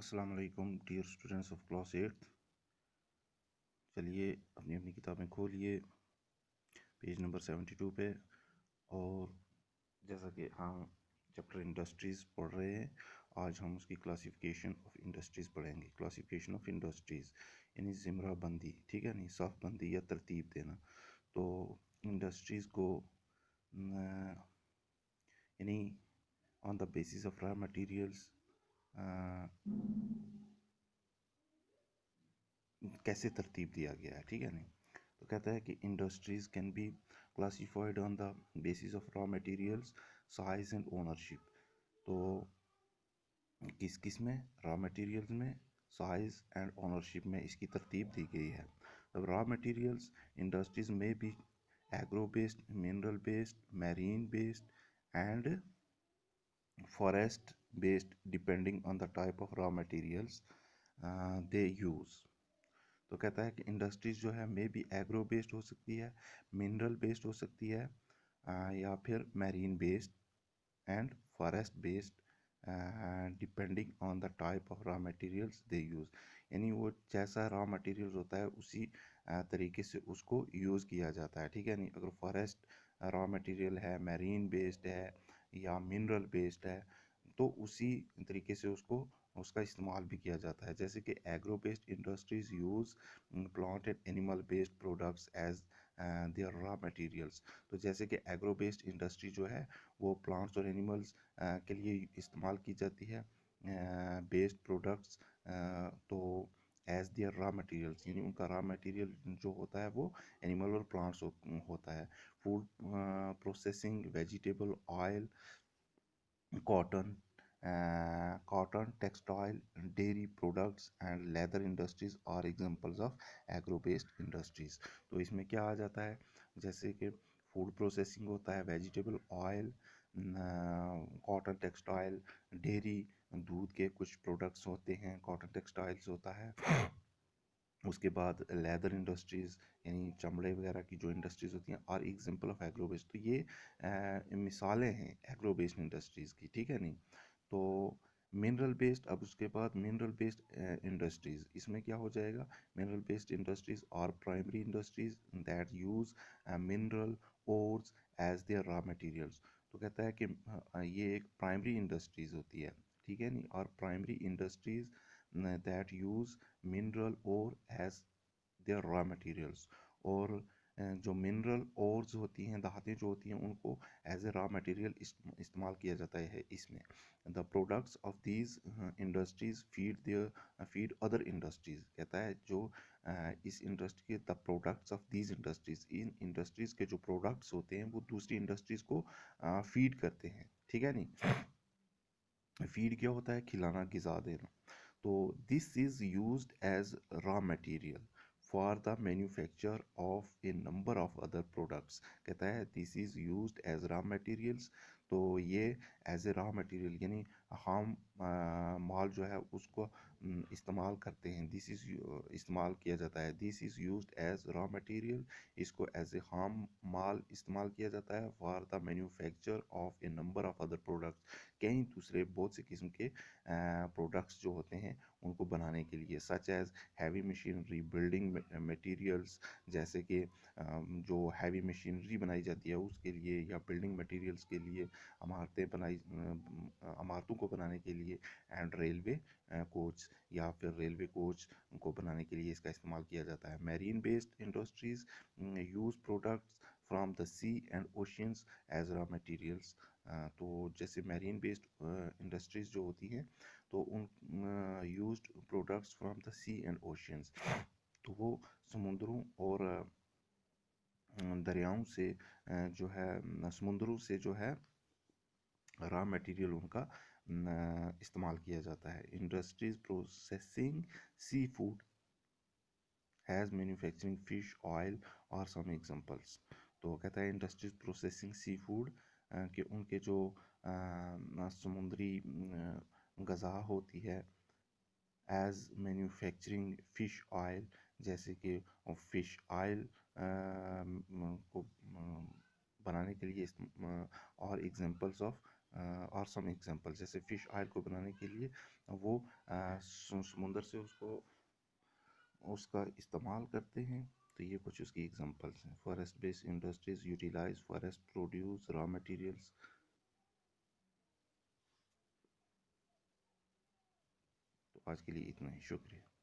अस्सलाम वालेकुम dear students of class 8। चलिए अपनी अपनी किताबें खोलिए पेज नंबर 72 पे। और जैसा कि हम चैप्टर इंडस्ट्रीज़ पढ़ रहे हैं, आज हम उसकी क्लासिफिकेशन ऑफ इंडस्ट्रीज़ पढ़ेंगे। क्लासिफिकेशन ऑफ इंडस्ट्रीज़ यानी ज़िमरा बंदी, ठीक है, नहीं साफ बंदी या तरतीब देना। तो इंडस्ट्रीज़ को यानी on the basis of raw materials कैसे तरतीब दिया गया है, ठीक है नहीं। तो कहता है कि industries can be classified on the basis of raw materials, size and ownership. तो किस किस में? रॉ मटेरियल्स में, साइज एंड ओनरशिप में इसकी तरतीब दी गई है। अब रॉ मटेरियल्स इंडस्ट्रीज़ में भी agro based, mineral based, marine based and forest based depending on the type of raw materials they use. तो कहता है कि इंडस्ट्रीज़ जो है मे बी एग्रो बेस्ड हो सकती है, मिनरल बेस्ड हो सकती है, या फिर marine based and forest based depending on the type of raw materials they use. यानी वो जैसा रॉ मटेरियल्स होता है उसी तरीके से उसको यूज़ किया जाता है, ठीक है नहीं। अगर फॉरेस्ट रॉ मटेरियल है, मैरीन बेस्ड है या मिनरल बेस्ड है, तो उसी तरीके से उसका इस्तेमाल भी किया जाता है। जैसे कि agro based industries use plant and animal based products as their raw materials. तो जैसे कि एग्रो बेस्ड इंडस्ट्री जो है वो प्लांट्स और एनिमल्स के लिए इस्तेमाल की जाती है बेस्ड प्रोडक्ट्स, तो एज देयर रॉ मटेरियल्स, यानी उनका रॉ मटेरियल जो होता है वो एनिमल और प्लांट्स होता है। Food processing, vegetable oil, cotton, textile, dairy products and leather industries are examples of agro-based industries। तो इसमें क्या आ जाता है? जैसे कि फूड प्रोसेसिंग होता है, vegetable oil, cotton textile, dairy, दूध के कुछ प्रोडक्ट्स होते हैं, कॉटन टेक्सटाइल्स होता है। उसके बाद लेदर इंडस्ट्रीज़ यानी चमड़े वगैरह की जो इंडस्ट्रीज़ होती हैं, और एग्जांपल ऑफ एग्रो बेस्ड। तो ये मिसालें हैं एग्रो बेस्ड इंडस्ट्रीज़ की, ठीक है नहीं। तो मिनरल बेस्ड, अब उसके बाद मिनरल बेस्ड इंडस्ट्रीज़, इसमें क्या हो जाएगा? मिनरल बेस्ड इंडस्ट्रीज़ और primary industries that use mineral ores as their raw materials. तो कहता है कि ये एक प्राइमरी इंडस्ट्रीज़ होती है, ठीक है नहीं। और primary industries that use mineral ore as their raw materials. और जो मिनरल ओर्स होती हैं, धातें जो होती हैं, उनको एज ए रॉ मटेरियल इस्तेमाल किया जाता है इसमें। The products of these industries feed other industries. कहता है जो इस इंडस्ट्री के the products of these industries, in industries के जो प्रोडक्ट्स होते हैं वो दूसरी इंडस्ट्रीज को फीड करते हैं, ठीक है नहीं। फीड क्या होता है? खिलाना, ग़िज़ा देना। तो this is used as raw material for the manufacture of a number of other products. कहता है this is used as raw materials. तो ये एज ए रॉ मटेरियल यानी हम माल जो है उसको इस्तेमाल करते हैं। दिस इज़ इस्तेमाल किया जाता है। This is used as raw material, इसको एज ए हम माल इस्तेमाल किया जाता है for the manufacture of a number of other products. कई दूसरे बहुत से किस्म के प्रोडक्ट्स जो होते हैं उनको बनाने के लिए, such as heavy machinery, building materials, जैसे कि जो हैवी मशीनरी बनाई जाती है उसके लिए, या बिल्डिंग मटेरियल्स के लिए, इमारतों को बनाने के लिए, एंड रेलवे कोच, या फिर रेलवे कोच को बनाने के लिए इसका इस्तेमाल किया जाता है। Marine based industries use products from the sea and oceans as raw materials. तो जैसे मैरीन बेस्ड इंडस्ट्रीज जो होती हैं, तो उन used products from the sea and oceans, तो वो समुद्रों और दरियाओं से जो है, समुद्रों से जो है रॉ मटेरियल उनका इस्तेमाल किया जाता है। Industries processing seafood has manufacturing fish oil और सम एग्जांपल्स। तो कहता है इंडस्ट्रीज प्रोसेसिंग सी फूड कि उनके जो समुद्री ग़ज़ा होती है, एज मैन्युफैक्चरिंग फ़िश ऑयल, जैसे कि फ़िश ऑयल को बनाने के लिए और एग्जांपल्स ऑफ और सम एग्जांपल, जैसे फिश ऑयल को बनाने के लिए वो समुंदर से उसको उसका इस्तेमाल करते हैं। तो ये कुछ उसकी एग्जांपल्स हैं। Forest based industries utilise forest produce raw materials. तो आज के लिए इतना ही, शुक्रिया।